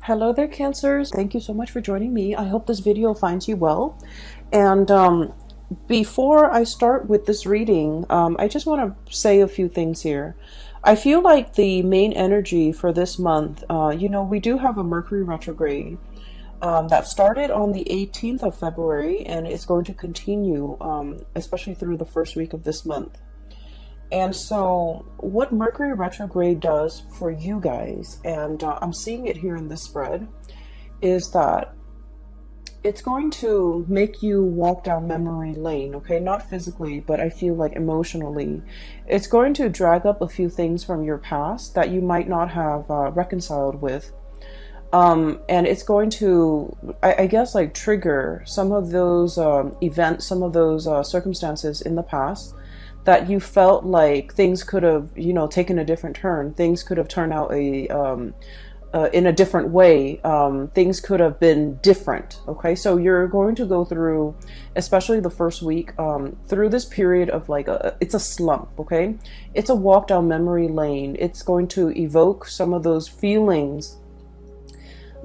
Hello there, Cancers. Thank you so much for joining me. I hope this video finds you well. And before I start with this reading, I just want to say a few things here. I feel like the main energy for this month, we do have a Mercury retrograde that started on the 18th of February, and it's going to continue, especially through the first week of this month. And so what Mercury retrograde does for you guys, and I'm seeing it here in this spread, is that it's going to make you walk down memory lane, okay? Not physically, but I feel like emotionally. It's going to drag up a few things from your past that you might not have reconciled with. And it's going to, I guess, like trigger some of those events, some of those circumstances in the past that you felt like things could have, taken a different turn. Things could have turned out in a different way. Things could have been different. Okay, so you're going to go through, especially the first week, through this period of like it's a slump. Okay, it's a walk down memory lane. It's going to evoke some of those feelings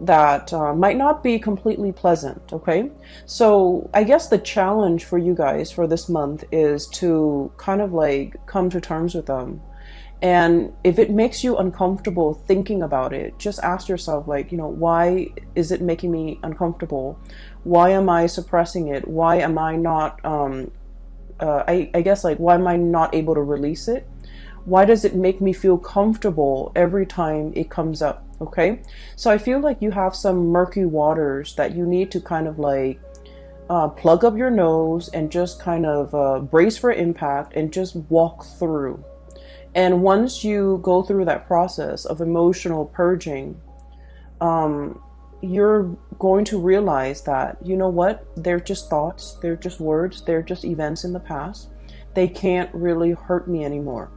that might not be completely pleasant. Okay, so I guess the challenge for you guys for this month is to kind of like come to terms with them. And if it makes you uncomfortable thinking about it, just ask yourself, like, why is it making me uncomfortable? Why am I suppressing it? Why am I not I guess, like, why am I not able to release it? Why does it make me feel comfortable every time it comes up? Okay, so I feel like you have some murky waters that you need to kind of like plug up your nose and just kind of brace for impact and just walk through. And once you go through that process of emotional purging, you're going to realize that, you know what, they're just thoughts, they're just words, they're just events in the past. They can't really hurt me anymore.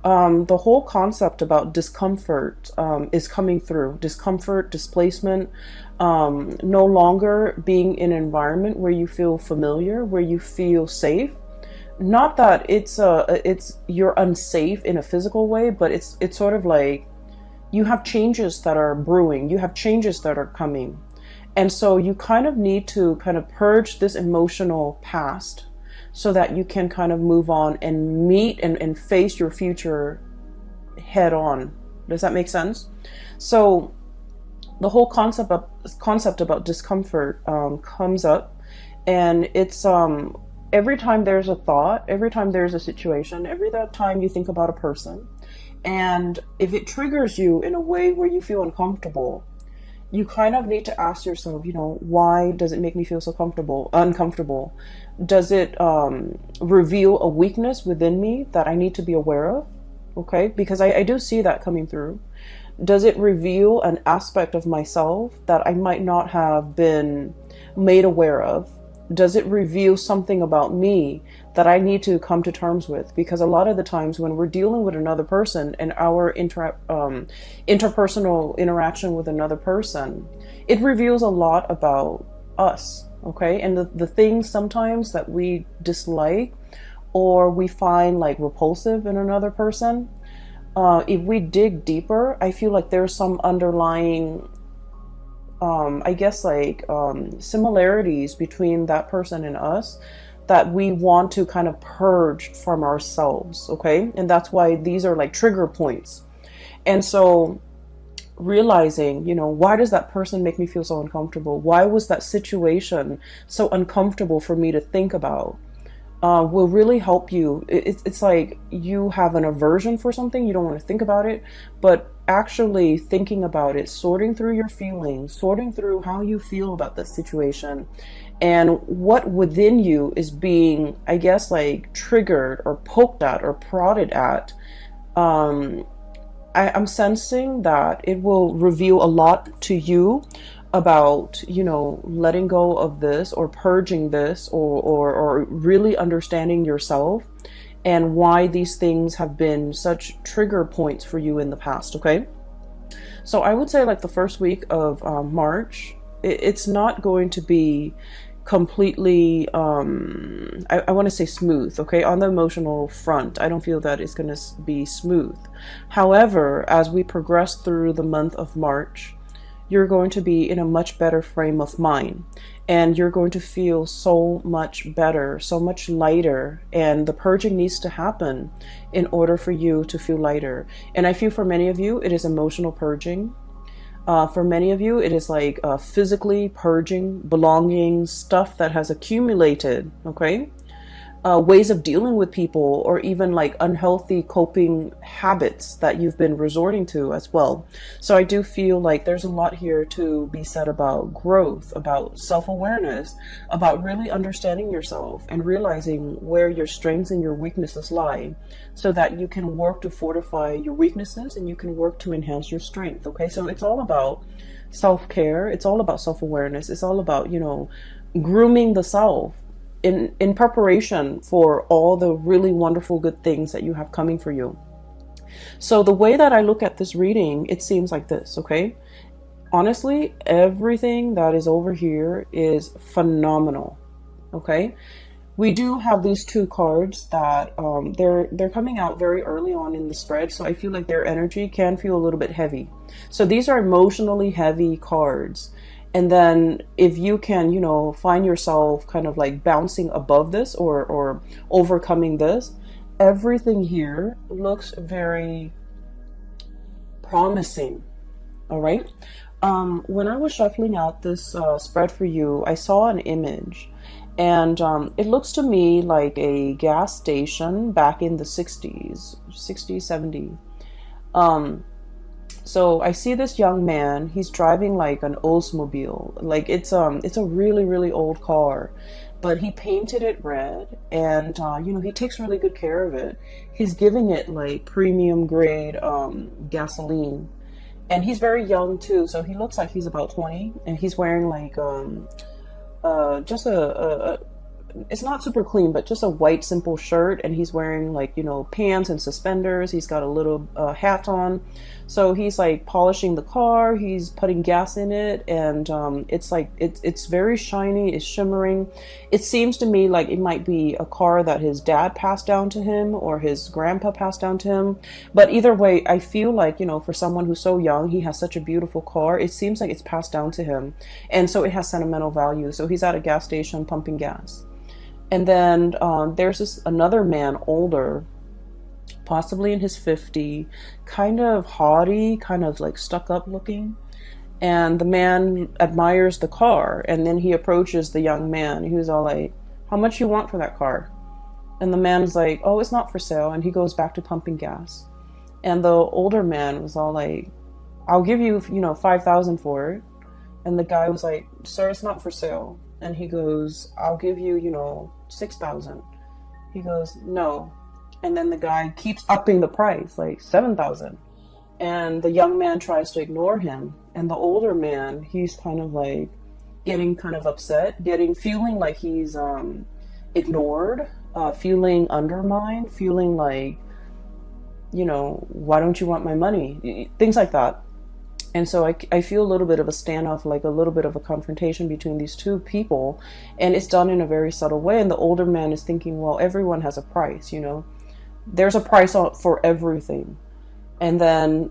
The whole concept about discomfort is coming through. Discomfort, displacement, no longer being in an environment where you feel familiar, where you feel safe. Not that it's you're unsafe in a physical way, but it's sort of like you have changes that are brewing, you have changes that are coming. And so you kind of need to kind of purge this emotional past so that you can kind of move on and meet and face your future head on. Does that make sense? So the whole concept about discomfort comes up, and it's every time there's a thought, every time there's a situation, every time you think about a person, and if it triggers you in a way where you feel uncomfortable, you kind of need to ask yourself, why does it make me feel so uncomfortable? Does it reveal a weakness within me that I need to be aware of? Okay, because I do see that coming through. Does it reveal an aspect of myself that I might not have been made aware of? Does it reveal something about me that I need to come to terms with? Because a lot of the times when we're dealing with another person and our interpersonal interaction with another person, it reveals a lot about us, okay? And the things sometimes that we dislike or we find like repulsive in another person, if we dig deeper, I feel like there's some underlying I guess like similarities between that person and us that we want to kind of purge from ourselves, okay? And that's why these are like trigger points. And so realizing, why does that person make me feel so uncomfortable? Why was that situation so uncomfortable for me to think about? Will really help you. It's like you have an aversion for something, you don't want to think about it, but actually thinking about it, sorting through your feelings, sorting through how you feel about this situation, and what within you is being, I guess, like triggered or poked at or prodded at. I'm sensing that it will reveal a lot to you about, letting go of this or purging this or really understanding yourself and why these things have been such trigger points for you in the past, okay? So I would say like the first week of March, it's not going to be completely, I want to say smooth, okay? On the emotional front, I don't feel that it's going to be smooth. However, as we progress through the month of March, you're going to be in a much better frame of mind, and you're going to feel so much better, so much lighter. And the purging needs to happen in order for you to feel lighter. And I feel for many of you, it is emotional purging. For many of you, it is like physically purging belongings, stuff that has accumulated, okay? Ways of dealing with people, or even like unhealthy coping habits that you've been resorting to as well. So I do feel like there's a lot here to be said about growth, about self-awareness, about really understanding yourself and realizing where your strengths and your weaknesses lie, so that you can work to fortify your weaknesses and you can work to enhance your strength. Okay, so it's all about self-care. It's all about self-awareness. It's all about, you know, grooming the self in preparation for all the really wonderful good things that you have coming for you. So the way that I look at this reading, it seems like this, okay? Honestly, everything that is over here is phenomenal, okay? We do have these two cards that they're coming out very early on in the spread, so I feel like their energy can feel a little bit heavy. So these are emotionally heavy cards. And then if you can, you know, find yourself kind of like bouncing above this, or overcoming this, everything here looks very promising. All right. When I was shuffling out this spread for you, I saw an image, and it looks to me like a gas station back in the 60s, 70s. So I see this young man, he's driving like an Oldsmobile. Like it's a really, really old car, but he painted it red, and you know, he takes really good care of it. He's giving it like premium grade gasoline, and he's very young too. So he looks like he's about 20, and he's wearing like just a it's not super clean, but just a white simple shirt, and he's wearing like, you know, pants and suspenders. He's got a little hat on. So he's like polishing the car, he's putting gas in it, and it's like it's very shiny, it's shimmering. It seems to me like it might be a car that his dad passed down to him, or his grandpa passed down to him. But either way, I feel like, you know, for someone who's so young, he has such a beautiful car. It seems like it's passed down to him, and so it has sentimental value. So he's at a gas station pumping gas. And then there's this another man, older, possibly in his 50s, kind of haughty, kind of like stuck up looking. And the man admires the car, and then he approaches the young man. He was all like, "How much you want for that car?" And the man is like, "Oh, it's not for sale." And he goes back to pumping gas. And the older man was all like, "I'll give you, you know, 5,000 for it." And the guy was like, "Sir, it's not for sale." And he goes, "I'll give you, you know, 6,000. He goes, "No." And then the guy keeps upping the price, like 7,000. And the young man tries to ignore him. And the older man, he's kind of like getting kind of upset, feeling like he's ignored, feeling undermined, feeling like, you know, "Why don't you want my money?" Things like that. And so I feel a little bit of a standoff, like a little bit of a confrontation between these two people. And it's done in a very subtle way. And the older man is thinking, well, everyone has a price, you know. There's a price for everything. And then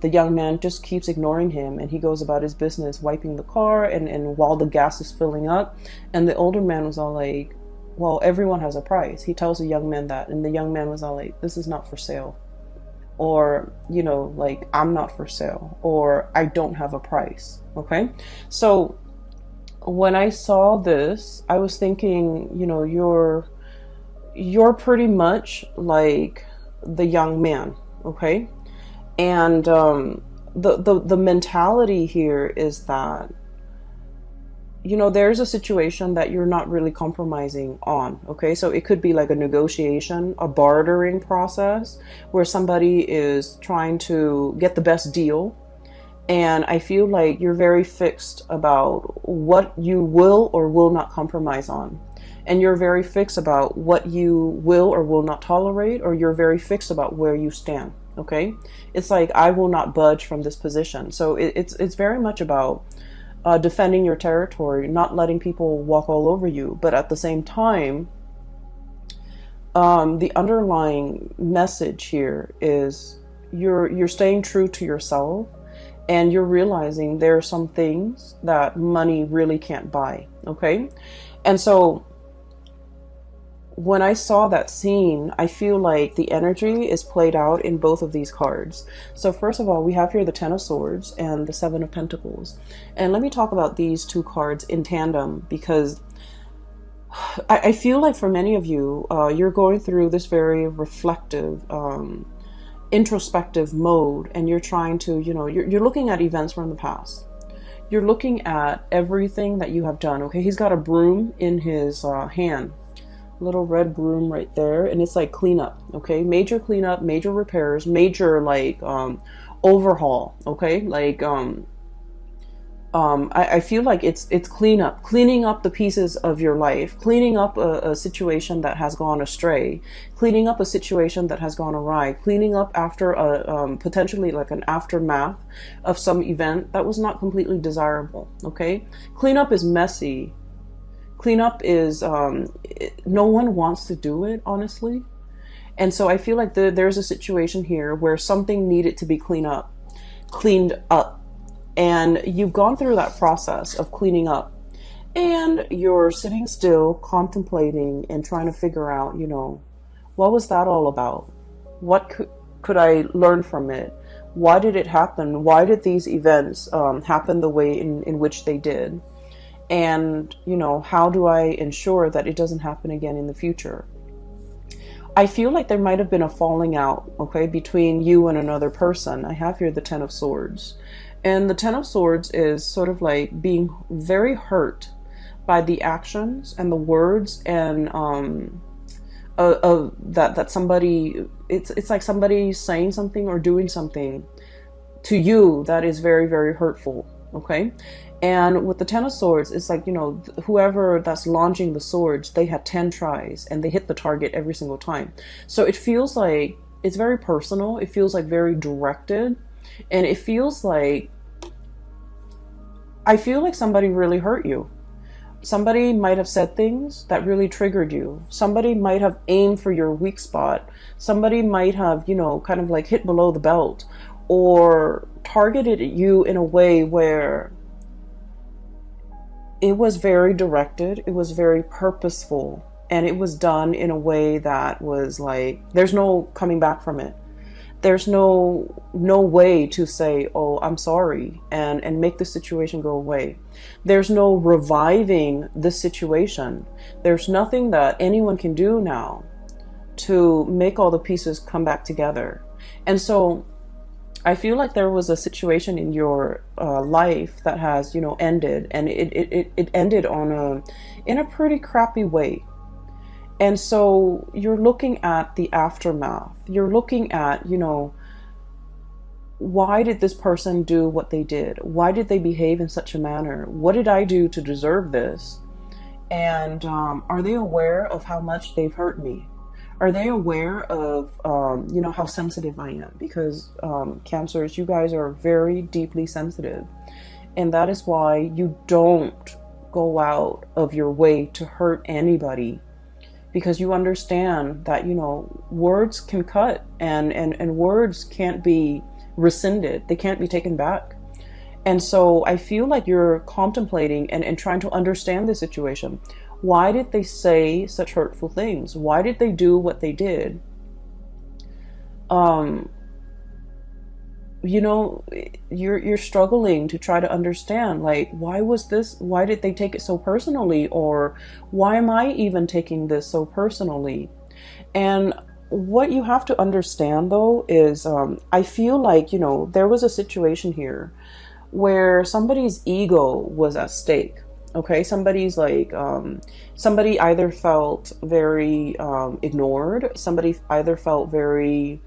the young man just keeps ignoring him. And he goes about his business, wiping the car. And while the gas is filling up. And the older man was all like, well, everyone has a price. He tells the young man that. And the young man was all like, "This is not for sale." Or, you know, like, "I'm not for sale," or "I don't have a price." Okay. So when I saw this, I was thinking, you know, you're pretty much like the young man. Okay. And the mentality here is that, you know, there's a situation that you're not really compromising on. Okay, so it could be like a negotiation, a bartering process where somebody is trying to get the best deal. And I feel like you're very fixed about what you will or will not compromise on. And you're very fixed about what you will or will not tolerate, or you're very fixed about where you stand. Okay, it's like, I will not budge from this position. So it's very much about defending your territory, not letting people walk all over you. But at the same time, the underlying message here is you're staying true to yourself, and you're realizing there are some things that money really can't buy. Okay. And so when I saw that scene, I feel like the energy is played out in both of these cards. So first of all, we have here the Ten of Swords and the Seven of Pentacles. And let me talk about these two cards in tandem, because I feel like for many of you, you're going through this very reflective, introspective mode, and you're trying to, you're looking at events from the past. You're looking at everything that you have done. Okay, he's got a broom in his hand. Little red broom right there, and it's like cleanup. Okay, major cleanup, major repairs, major like overhaul. Okay, like I feel like it's cleanup, cleaning up the pieces of your life, cleaning up a situation that has gone astray, cleaning up a situation that has gone awry, cleaning up after a potentially like an aftermath of some event that was not completely desirable. Okay, cleanup is messy. Cleanup is, no one wants to do it, honestly. And so I feel like there's a situation here where something needed to be cleaned up. And you've gone through that process of cleaning up. And you're sitting still, contemplating and trying to figure out, what was that all about? What could I learn from it? Why did it happen? Why did these events happen the way in which they did? And, how do I ensure that it doesn't happen again in the future? I feel like there might have been a falling out, okay, between you and another person. I have here the Ten of Swords. And the Ten of Swords is sort of like being very hurt by the actions and the words and that somebody, it's like somebody saying something or doing something to you that is very, very hurtful, okay? And with the Ten of Swords, it's like, whoever that's launching the swords, they had 10 tries and they hit the target every single time. So it feels like it's very personal. It feels like very directed. And it feels like, I feel like somebody really hurt you. Somebody might have said things that really triggered you. Somebody might have aimed for your weak spot. Somebody might have, kind of like hit below the belt or targeted you in a way where it was very directed, it was very purposeful, and it was done in a way that was like, there's no coming back from it. There's no way to say, oh, I'm sorry, and make the situation go away. There's no reviving the situation. There's nothing that anyone can do now to make all the pieces come back together. And so I feel like there was a situation in your life that has, ended, and it ended in a pretty crappy way. And so you're looking at the aftermath. You're looking at, why did this person do what they did? Why did they behave in such a manner? What did I do to deserve this? And are they aware of how much they've hurt me? Are they aware of, how sensitive I am? Because Cancers, you guys are very deeply sensitive. And that is why you don't go out of your way to hurt anybody. Because you understand that, words can cut and words can't be rescinded. They can't be taken back. And so I feel like you're contemplating and trying to understand the situation. Why did they say such hurtful things? Why did they do what they did? You're struggling to try to understand, like, why did they take it so personally? Or why am I even taking this so personally? And what you have to understand, though, is I feel like, there was a situation here where somebody's ego was at stake. Okay, somebody's like, somebody either felt very ignored, somebody either felt very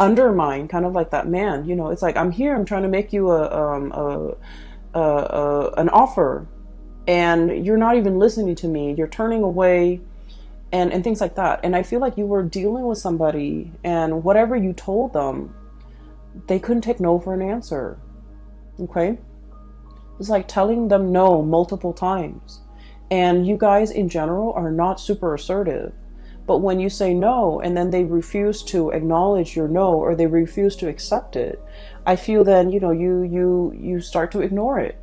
undermined, kind of like that man, it's like, I'm here, I'm trying to make you an offer, and you're not even listening to me, you're turning away, and things like that. And I feel like you were dealing with somebody, and whatever you told them, they couldn't take no for an answer. Okay? It's like telling them no multiple times. And you guys in general are not super assertive. But when you say no and then they refuse to acknowledge your no, or they refuse to accept it, I feel then, you start to ignore it.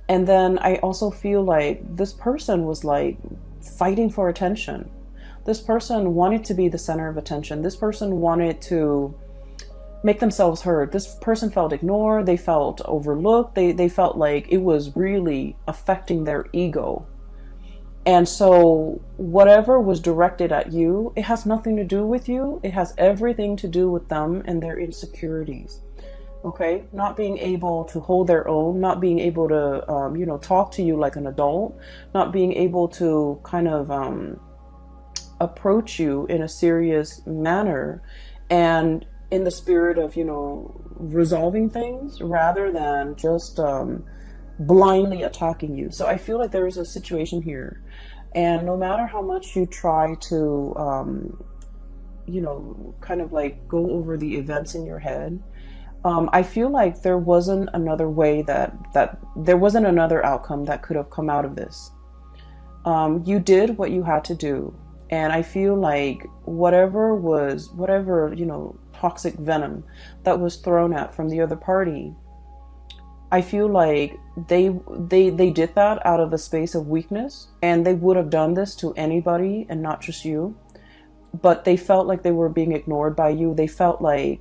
And then I also feel like this person was like fighting for attention. This person wanted to be the center of attention. This person wanted to make themselves heard. This person felt ignored. They felt overlooked. They felt like it was really affecting their ego. And so whatever was directed at you, it has nothing to do with you. It has everything to do with them and their insecurities. Okay, not being able to hold their own, not being able to, talk to you like an adult, not being able to kind of approach you in a serious manner and in the spirit of, resolving things rather than just blindly attacking you. So I feel like there is a situation here. And no matter how much you try to, kind of like go over the events in your head, I feel like there wasn't another way that there wasn't another outcome that could have come out of this. You did what you had to do. And I feel like whatever, toxic venom that was thrown at from the other party, I feel like they did that out of a space of weakness, and they would have done this to anybody and not just you. But they felt like they were being ignored by you. They felt like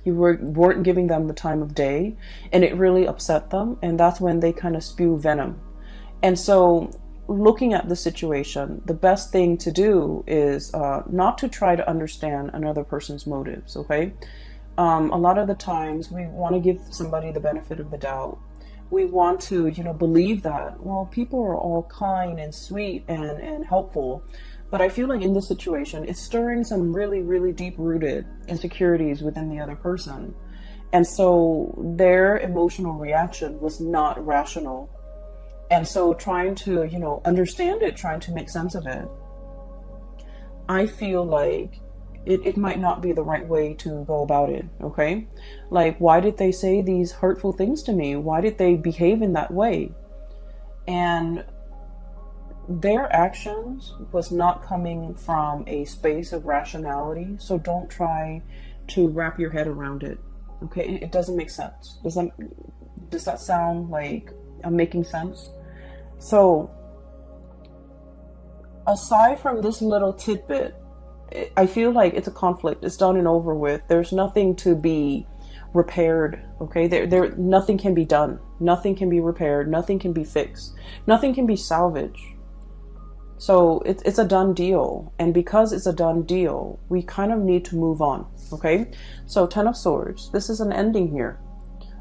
you weren't giving them the time of day, and it really upset them. And that's when they kind of spew venom. And so looking at the situation, the best thing to do is not to try to understand another person's motives, okay? A lot of the times we want to give somebody the benefit of the doubt. We want to, believe that, well, people are all kind and sweet and helpful. But I feel like in this situation, it's stirring some really, really deep-rooted insecurities within the other person. And so their emotional reaction was not rational. And so trying to, understand it, trying to make sense of it, I feel like it might not be the right way to go about it, okay? Like, why did they say these hurtful things to me? Why did they behave in that way? And their actions was not coming from a space of rationality, so don't try to wrap your head around it, okay? It doesn't make sense. Does that sound like I'm making sense? So, aside from this little tidbit, I feel like it's a conflict. It's done and over with. There's nothing to be repaired, okay? There nothing can be done. Nothing can be repaired. Nothing can be fixed. Nothing can be salvaged. So it's a done deal. And because it's a done deal, we kind of need to move on, okay? So 10 of Swords, this is an ending here.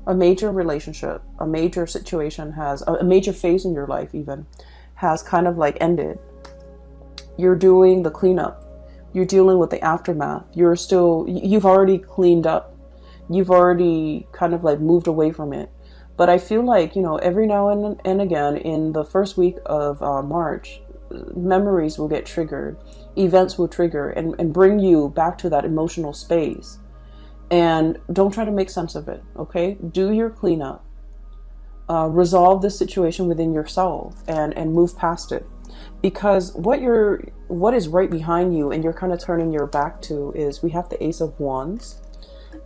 A major relationship, a major situation a major phase in your life even, has kind of like ended. You're doing the cleanup. You're dealing with the aftermath. You've already cleaned up. You've already kind of like moved away from it. But I feel like, every now and again in the first week of March, memories will get triggered. Events will trigger and bring you back to that emotional space. And don't try to make sense of it, okay? Do your cleanup. Resolve this situation within yourself and move past it. Because what is right behind you and you're kind of turning your back to is we have the Ace of Wands.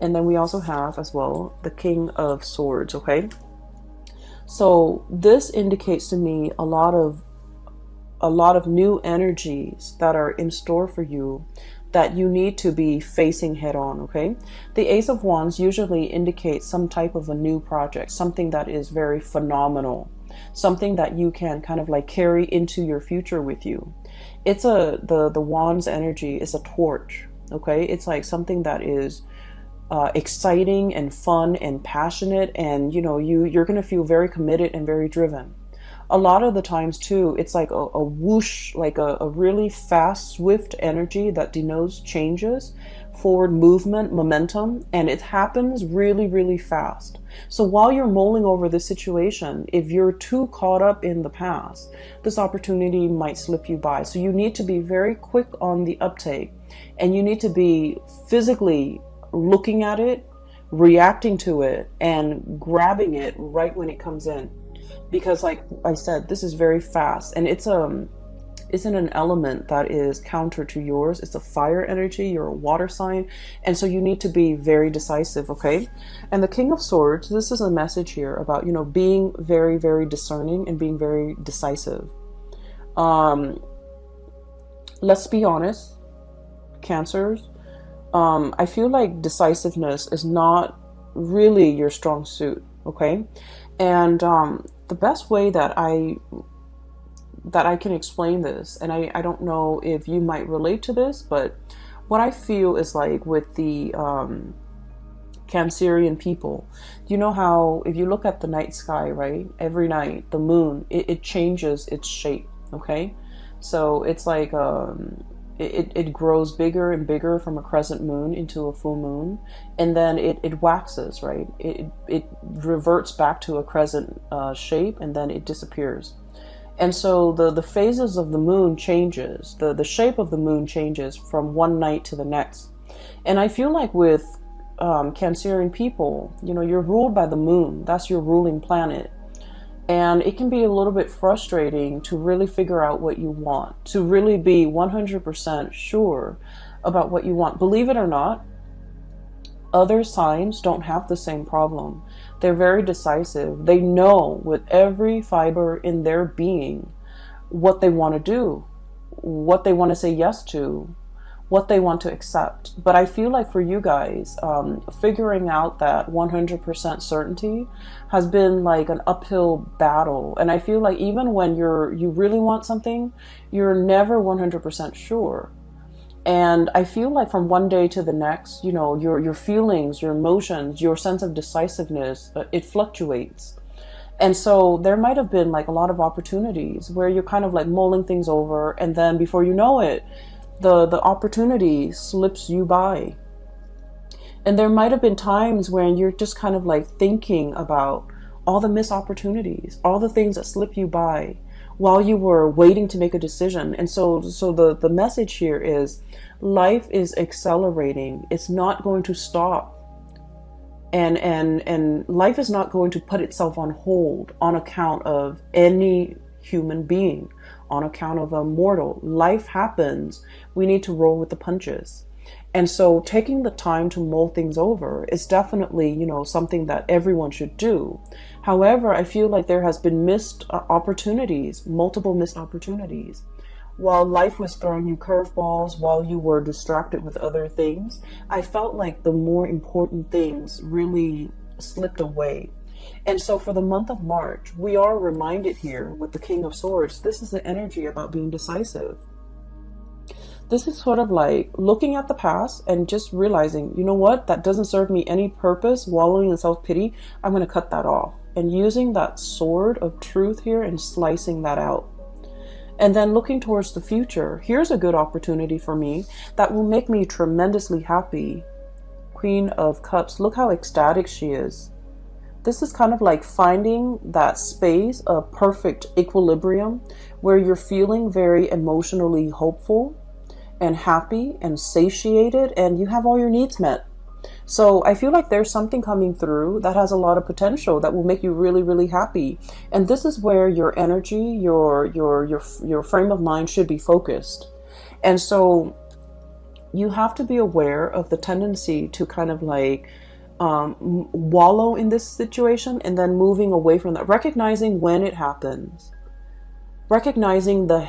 And then we also have as well the King of Swords, okay? So this indicates to me a lot of new energies that are in store for you that you need to be facing head on, okay? The Ace of Wands usually indicates some type of a new project, something that is very phenomenal, something that you can kind of like carry into your future with you. It's the Wands energy is a torch, okay? It's like something that is exciting and fun and passionate, and you're going to feel very committed and very driven. A lot of the times too, it's like a whoosh, like a really fast, swift energy that denotes changes, forward movement, momentum, and it happens really, really fast. So while you're mulling over this situation, if you're too caught up in the past, this opportunity might slip you by. So you need to be very quick on the uptake, and you need to be physically looking at it, reacting to it, and grabbing it right when it comes in. Because like I said, this is very fast, and it's is in an element that is counter to yours. It's a fire energy. You're a water sign. And so you need to be very decisive, okay? And the King of Swords, this is a message here about, you know, being very, very discerning and being very decisive. Let's be honest, Cancers. I feel like decisiveness is not really your strong suit, okay? And the best way that I can explain this, and I don't know if you might relate to this, but what I feel is like with the Cancerian people, you know how if you look at the night sky, right? Every night, the moon, it changes its shape, okay? So it's like it grows bigger and bigger from a crescent moon into a full moon, and then it waxes, right? It reverts back to a crescent shape, and then it disappears. And so the phases of the moon changes, the shape of the moon changes from one night to the next. And I feel like with Cancerian people, you know, you're ruled by the moon. That's your ruling planet. And it can be a little bit frustrating to really figure out what you want, to really be 100% sure about what you want. Believe it or not, other signs don't have the same problem. They're very decisive. They know with every fiber in their being what they want to do, what they want to say yes to, what they want to accept. But I feel like for you guys, figuring out that 100% certainty has been like an uphill battle. And I feel like even when you really want something, you're never 100% sure. And I feel like from one day to the next, you know, your feelings, your emotions, your sense of decisiveness, it fluctuates. And so there might have been like a lot of opportunities where you're kind of like mulling things over, and then before you know it, the opportunity slips you by. And there might have been times when you're just kind of like thinking about all the missed opportunities, all the things that slip you by while you were waiting to make a decision. And so the message here is life is accelerating. It's not going to stop. And life is not going to put itself on hold on account of any human being, on account of a mortal. Life happens. We need to roll with the punches. And so taking the time to mull things over is definitely, you know, something that everyone should do. However, I feel like there has been missed opportunities, multiple missed opportunities. While life was throwing you curveballs, while you were distracted with other things, I felt like the more important things really slipped away. And so for the month of March, we are reminded here with the King of Swords, this is the energy about being decisive. This is sort of like looking at the past and just realizing, you know what, that doesn't serve me any purpose, wallowing in self-pity. I'm going to cut that off. And using that sword of truth here and slicing that out. And then looking towards the future, here's a good opportunity for me that will make me tremendously happy. Queen of Cups, look how ecstatic she is. This is kind of like finding that space of perfect equilibrium where you're feeling very emotionally hopeful and happy and satiated, and you have all your needs met. So I feel like there's something coming through that has a lot of potential that will make you really, really happy. And this is where your energy, your frame of mind should be focused. And so you have to be aware of the tendency to kind of like wallow in this situation and then moving away from that, recognizing when it happens, recognizing the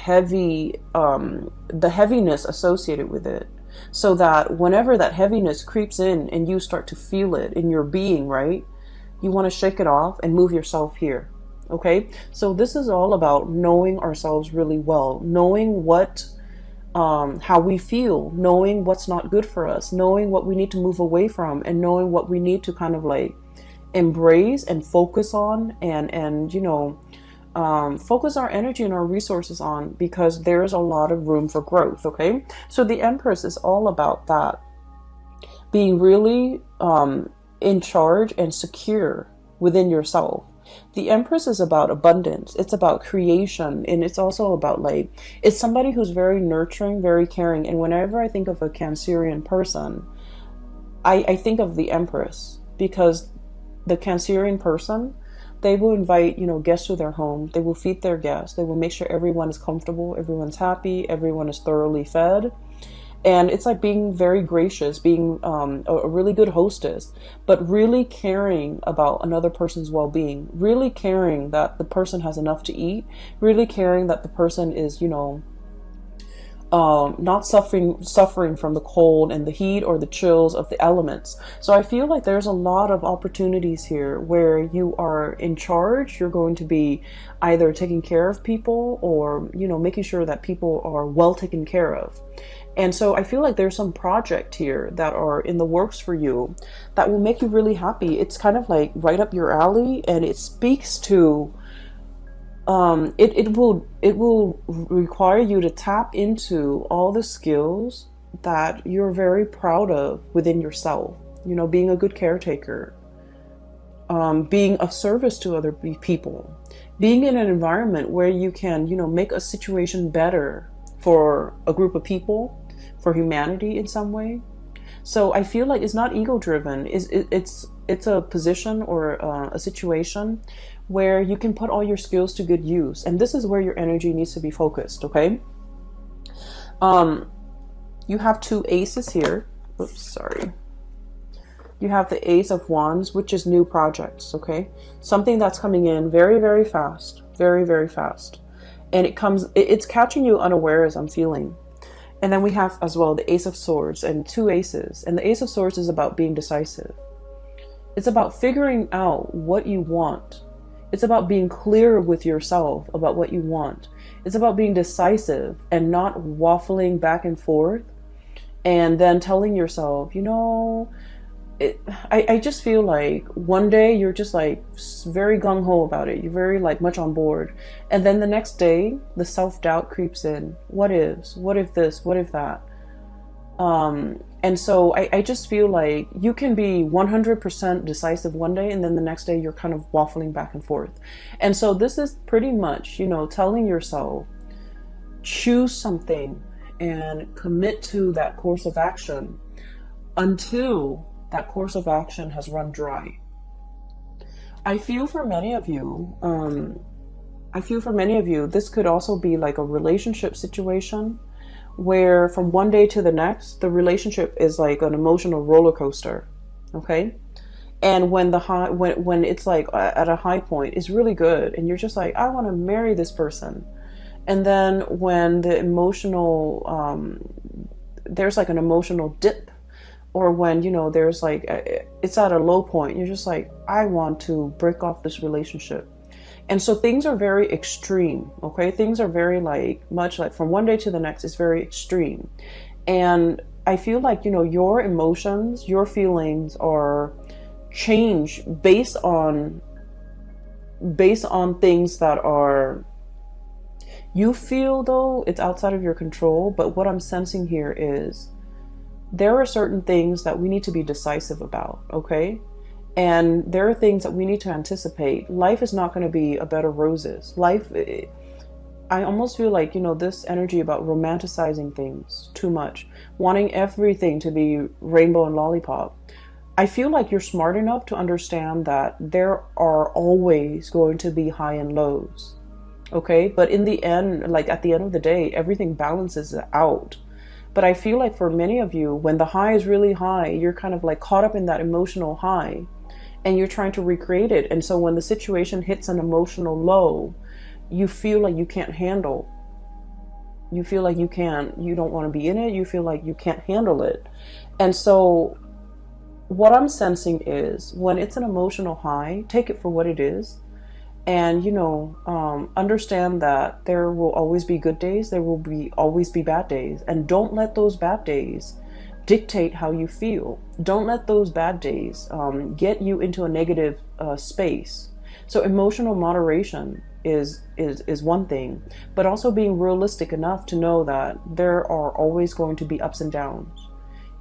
heaviness associated with it, so that whenever that heaviness creeps in and you start to feel it in your being, right, you want to shake it off and move yourself here. Okay, so this is all about knowing ourselves really well, knowing what how we feel, knowing what's not good for us, knowing what we need to move away from, and knowing what we need to kind of like embrace and focus on, and you know, focus our energy and our resources on, because there's a lot of room for growth. Okay, so the Empress is all about that, being really in charge and secure within yourself. The Empress is about abundance. It's about creation. And it's also about like, it's somebody who's very nurturing, very caring. And whenever I think of a Cancerian person, I think of the Empress, because the Cancerian person, They will invite, guests to their home. They will feed their guests. They will make sure everyone is comfortable, everyone's happy, everyone is thoroughly fed. And it's like being very gracious, being a really good hostess, but really caring about another person's well-being, really caring that the person has enough to eat, really caring that the person is, not suffering from the cold and the heat or the chills of the elements. So I feel like there's a lot of opportunities here where you are in charge. You're going to be either taking care of people or, making sure that people are well taken care of. And so I feel like there's some project here that are in the works for you that will make you really happy. It's kind of like right up your alley, and it speaks to it will require you to tap into all the skills that you're very proud of within yourself. Being a good caretaker, being of service to other people, being in an environment where you can, make a situation better for a group of people, for humanity in some way. So I feel like it's not ego driven. It's a position or a situation where you can put all your skills to good use. And this is where your energy needs to be focused, okay? You have two aces here. Oops, sorry. You have the Ace of Wands, which is new projects, okay? Something that's coming in very, very fast. Very, very fast. And it's catching you unawares, I'm feeling. And then we have as well the Ace of Swords and two aces. And the Ace of Swords is about being decisive. It's about figuring out what you want. It's about being clear with yourself about what you want. It's about being decisive and not waffling back and forth and then telling yourself, I just feel like one day you're just like very gung-ho about it. You're very like much on board. And then the next day, the self-doubt creeps in. What if this? What if that? And so I just feel like you can be 100% decisive one day, and then the next day you're kind of waffling back and forth. And so this is pretty much, telling yourself, choose something and commit to that course of action until that course of action has run dry. I feel for many of you, this could also be like a relationship situation where from one day to the next, the relationship is like an emotional roller coaster. Okay. And when when it's like at a high point, it's really good. And you're just like, I want to marry this person. And then when the emotional, there's like an emotional dip, or when, there's like, it's at a low point, you're just like, I want to break off this relationship. And so things are very extreme, okay? Things are very much like from one day to the next, it's very extreme. And I feel like, your emotions, your feelings are changed based on things that are, you feel though it's outside of your control. But what I'm sensing here is there are certain things that we need to be decisive about, okay? And there are things that we need to anticipate. Life is not going to be a bed of roses. I almost feel like, this energy about romanticizing things too much, wanting everything to be rainbow and lollipop. I feel like you're smart enough to understand that there are always going to be high and lows, okay? But in the end, at the end of the day, everything balances out. But I feel like for many of you, when the high is really high, you're kind of caught up in that emotional high and you're trying to recreate it. And so when the situation hits an emotional low, you feel like you can't handle. You feel like you don't want to be in it. You feel like you can't handle it. And so what I'm sensing is when it's an emotional high, take it for what it is. And, understand that there will always be good days. There will always be bad days. And don't let those bad days dictate how you feel. Don't let those bad days get you into a negative space. So emotional moderation is one thing, but also being realistic enough to know that there are always going to be ups and downs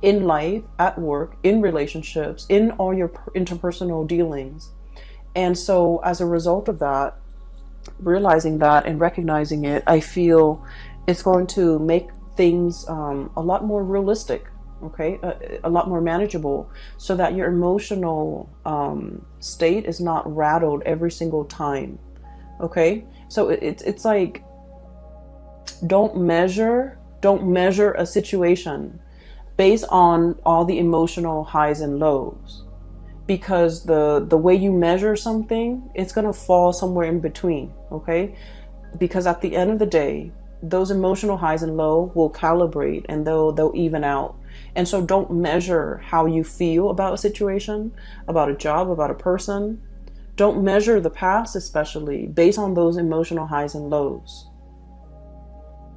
in life, at work, in relationships, in all your interpersonal dealings. And so as a result of that, realizing that and recognizing it, I feel it's going to make things a lot more realistic. okay? A lot more manageable, so that your emotional state is not rattled every single time, okay? So it's like, don't measure a situation based on all the emotional highs and lows, because the way you measure something, it's going to fall somewhere in between, okay? Because at the end of the day, those emotional highs and low will calibrate, and they'll even out. And so don't measure how you feel about a situation, about a job, about a person. Don't measure the past, especially based on those emotional highs and lows.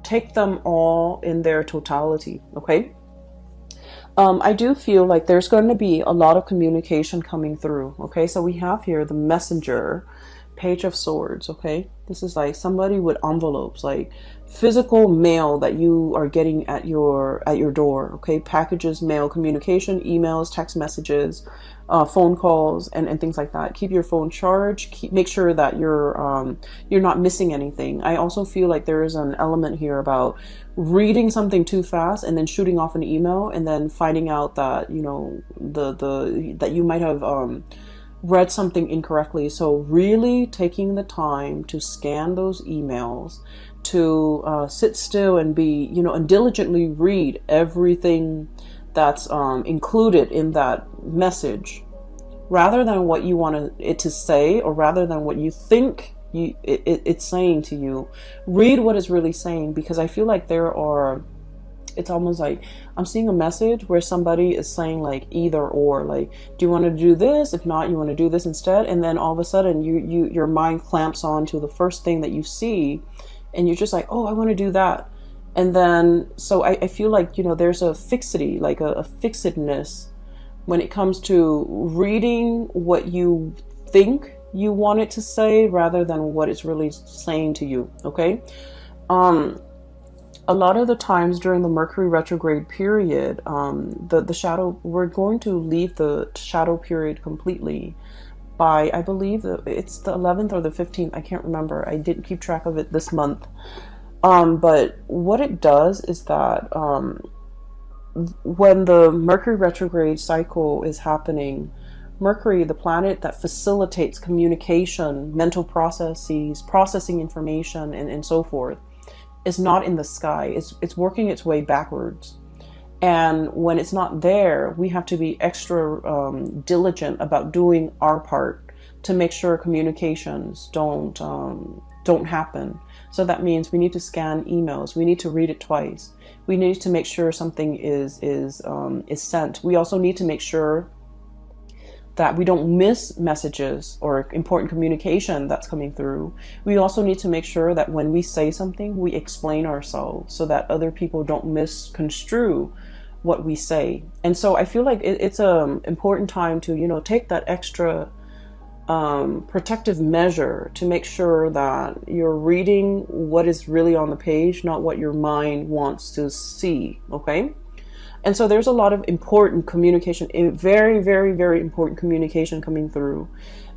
Take them all in their totality, okay? I do feel like there's going to be a lot of communication coming through, okay? So we have here the Messenger, Page of Swords, okay? This is like somebody with envelopes, like physical mail that you are getting at your door, okay? Packages, mail, communication, emails, text messages, phone calls, and things like that. Keep your phone charged. Make sure that you're not missing anything. I also feel like there is an element here about reading something too fast and then shooting off an email, and then finding out that, you know, that you might have read something incorrectly. So really taking the time to scan those emails, to sit still and be, you know, and diligently read everything that's included in that message, rather than what you want it to say, or rather than what you think it's saying to you. Read what it's really saying, because I feel like it's almost like I'm seeing a message where somebody is saying like either or, like, do you want to do this? If not, you want to do this instead. And then all of a sudden your mind clamps on to the first thing that you see, and you're just like, oh, I want to do that. And then, so I feel like, you know, there's a fixity, like a fixedness when it comes to reading what you think you want it to say, rather than what it's really saying to you, okay? A lot of the times during the Mercury retrograde period, the shadow, we're going to leave the shadow period completely by, I believe it's the 11th or the 15th. I can't remember. I didn't keep track of it this month. But what it does is that when the Mercury retrograde cycle is happening, Mercury, the planet that facilitates communication, mental processes, processing information, and so forth, is not in the sky. It's working its way backwards. And when it's not there, we have to be extra diligent about doing our part to make sure communications don't happen. So that means we need to scan emails. We need to read it twice. We need to make sure something is sent. We also need to make sure that we don't miss messages or important communication that's coming through. We also need to make sure that when we say something, we explain ourselves so that other people don't misconstrue what we say. And so I feel like it's an important time to, you know, take that extra protective measure to make sure that you're reading what is really on the page, not what your mind wants to see, okay? And so there's a lot of important communication, very, very, very important communication coming through.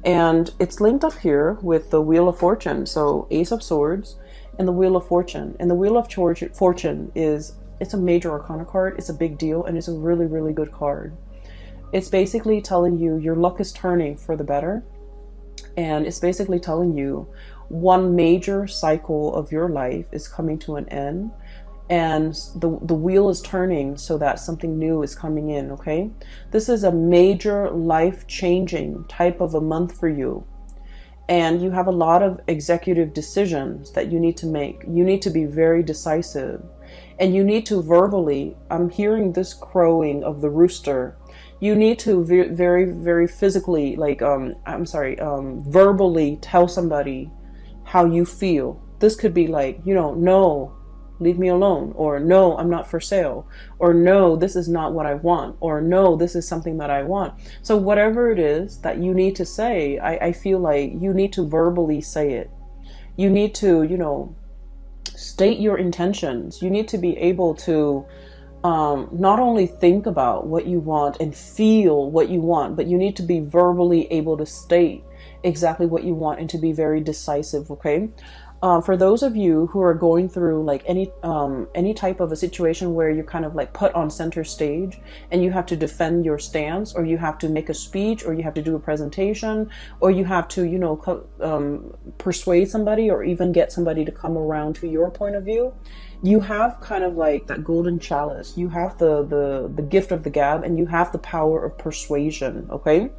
And it's linked up here with the Wheel of Fortune. So Ace of Swords and the Wheel of Fortune. And the Wheel of Fortune it's a major arcana card. It's a big deal, and it's a really, really good card. It's basically telling you your luck is turning for the better. And it's basically telling you one major cycle of your life is coming to an end. And the wheel is turning so that something new is coming in, okay? This is a major life-changing type of a month for you. And you have a lot of executive decisions that you need to make. You need to be very decisive. And you need to verbally, I'm hearing this crowing of the rooster. You need to very, very physically, like, verbally tell somebody how you feel. This could be like, you know, no, leave me alone, or no, I'm not for sale, or no, this is not what I want, or no, this is something that I want. So whatever it is that you need to say, I feel like you need to verbally say it. You need to, you know, state your intentions. You need to be able to not only think about what you want and feel what you want, but you need to be verbally able to state exactly what you want and to be very decisive, okay? For those of you who are going through like any type of a situation where you're kind of like put on center stage and you have to defend your stance, or you have to make a speech, or you have to do a presentation, or you have to, you know, persuade somebody, or even get somebody to come around to your point of view, you have kind of like that golden chalice. You have the gift of the gab, and you have the power of persuasion. Okay.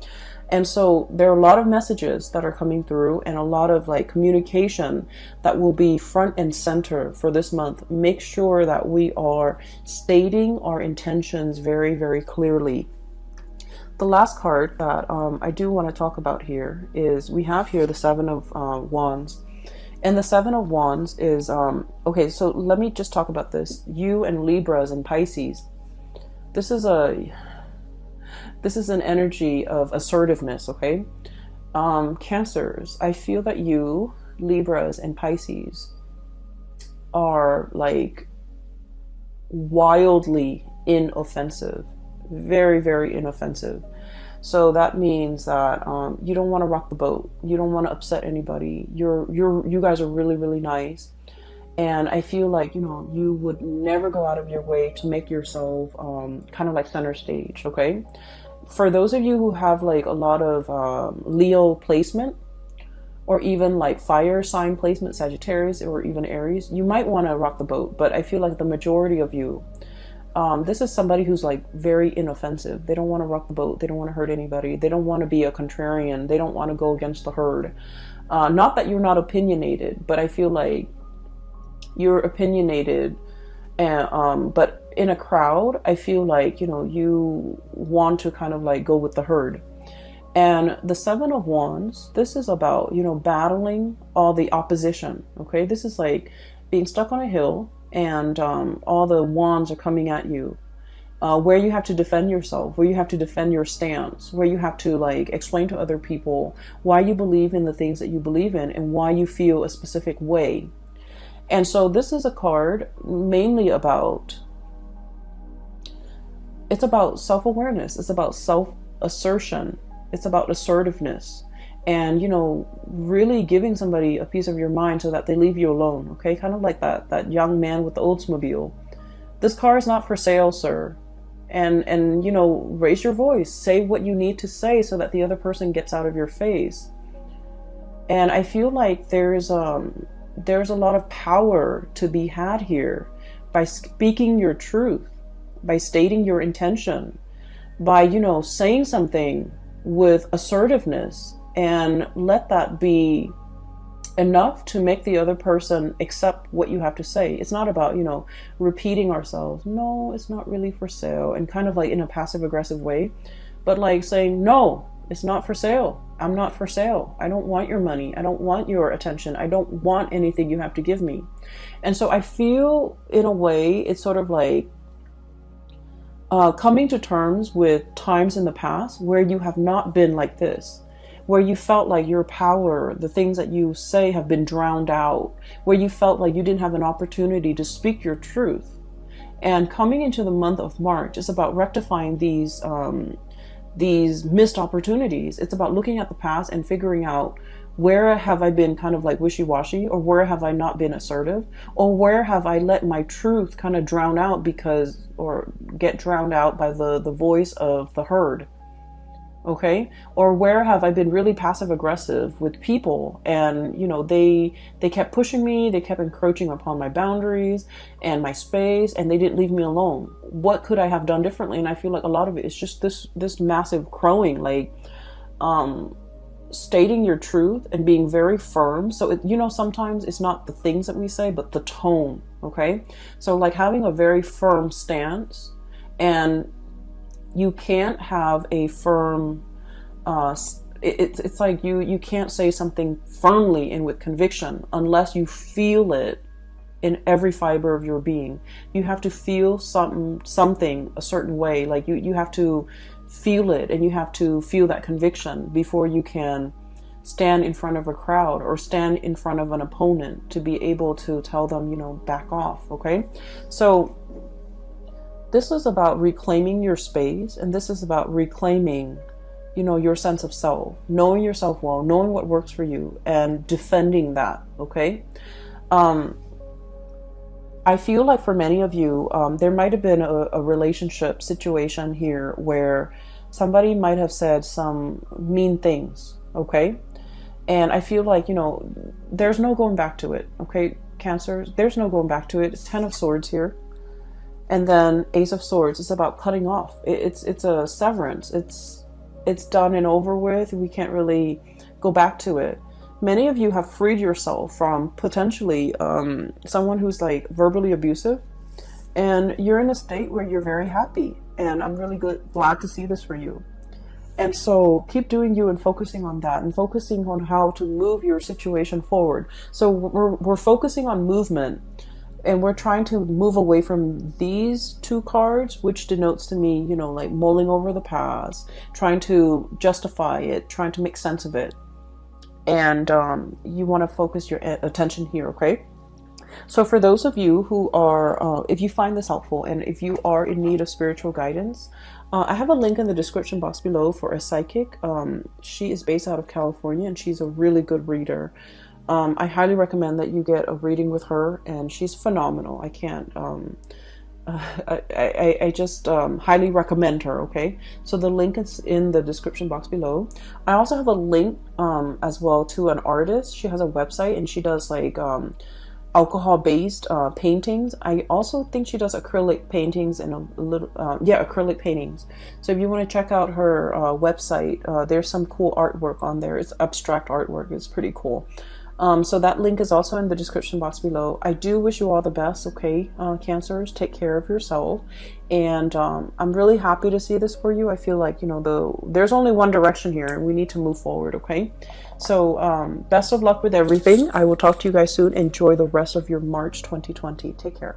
And so there are a lot of messages that are coming through, and a lot of like communication that will be front and center for this month. Make sure that we are stating our intentions very, very clearly. The last card that I do want to talk about here is, we have here the Seven of Wands. And the Seven of Wands is, okay, so let me just talk about this. You and Libras and Pisces. This is an energy of assertiveness, okay? Cancers, I feel that you, Libras and Pisces, are like wildly inoffensive. Very, very inoffensive. So that means that you don't want to rock the boat. You don't want to upset anybody. You guys are really, really nice. And I feel like, you know, you would never go out of your way to make yourself kind of like center stage, okay? For those of you who have like a lot of Leo placement, or even like fire sign placement, Sagittarius, or even Aries, you might want to rock the boat. But I feel like the majority of you, this is somebody who's like very inoffensive. They don't want to rock the boat. They don't want to hurt anybody. They don't want to be a contrarian. They don't want to go against the herd. Not that you're not opinionated, but I feel like you're opinionated, and but in a crowd, I feel like, you know, you want to kind of like go with the herd. And the Seven of Wands, this is about, you know, battling all the opposition. Okay, this is like being stuck on a hill, and all the wands are coming at you, where you have to defend yourself, where you have to defend your stance, where you have to like explain to other people why you believe in the things that you believe in, and why you feel a specific way. And so this is a card mainly about, it's about self-awareness. It's about self-assertion. It's about assertiveness. And, you know, really giving somebody a piece of your mind so that they leave you alone. Okay, kind of like that young man with the Oldsmobile. This car is not for sale, sir. And you know, raise your voice. Say what you need to say so that the other person gets out of your face. And I feel like there's a lot of power to be had here by speaking your truth, by stating your intention, by, you know, saying something with assertiveness, and let that be enough to make the other person accept what you have to say. It's not about, you know, repeating ourselves. No, it's not really for sale, and kind of like in a passive aggressive way, but like saying, no, it's not for sale. I'm not for sale. I don't want your money. I don't want your attention. I don't want anything you have to give me. And so I feel, in a way, it's sort of like coming to terms with times in the past where you have not been like this, where you felt like your power, the things that you say, have been drowned out, where you felt like you didn't have an opportunity to speak your truth. And coming into the month of March is about rectifying these missed opportunities. It's about looking at the past and figuring out, where have I been kind of like wishy-washy, or where have I not been assertive, or where have I let my truth kind of drown out or get drowned out by the voice of the herd. Okay, or where have I been really passive aggressive with people, and, you know, they kept pushing me, they kept encroaching upon my boundaries and my space, and they didn't leave me alone. What could I have done differently? And I feel like a lot of it is just this massive crowing, like stating your truth and being very firm. So you know, sometimes it's not the things that we say, but the tone. Okay, so like having a very firm stance, and you can't have a firm it's like you can't say something firmly and with conviction unless you feel it in every fiber of your being. You have to feel something a certain way. Like you have to feel it, and you have to feel that conviction before you can stand in front of a crowd or stand in front of an opponent to be able to tell them, you know, back off. Okay, so this is about reclaiming your space, and this is about reclaiming, you know, your sense of self, knowing yourself well, knowing what works for you, and defending that. Okay. I feel like for many of you, there might have been a relationship situation here where somebody might have said some mean things. Okay. And I feel like, you know, there's no going back to it. Okay, Cancer, there's no going back to it. It's Ten of Swords here. And then Ace of Swords. It's about cutting off. It's a severance. It's done and over with. We can't really go back to it. Many of you have freed yourself from potentially someone who's like verbally abusive. And you're in a state where you're very happy. And I'm really glad to see this for you. And so keep doing you and focusing on that and focusing on how to move your situation forward. So we're focusing on movement, and we're trying to move away from these two cards, which denotes to me, you know, like mulling over the past, trying to justify it, trying to make sense of it. And you want to focus your attention here, okay? So for those of you who are, if you find this helpful and if you are in need of spiritual guidance, I have a link in the description box below for a psychic. She is based out of California and she's a really good reader. I highly recommend that you get a reading with her, and she's phenomenal. I can't, I just highly recommend her, okay? So the link is in the description box below. I also have a link as well to an artist. She has a website and she does like alcohol-based paintings. I also think she does acrylic paintings and a little, acrylic paintings. So if you want to check out her website, there's some cool artwork on there. It's abstract artwork. It's pretty cool. So that link is also in the description box below. I do wish you all the best, okay, Cancers? Take care of yourself. And I'm really happy to see this for you. I feel like, you know, there's only one direction here and we need to move forward, okay? So best of luck with everything. I will talk to you guys soon. Enjoy the rest of your March 2020. Take care.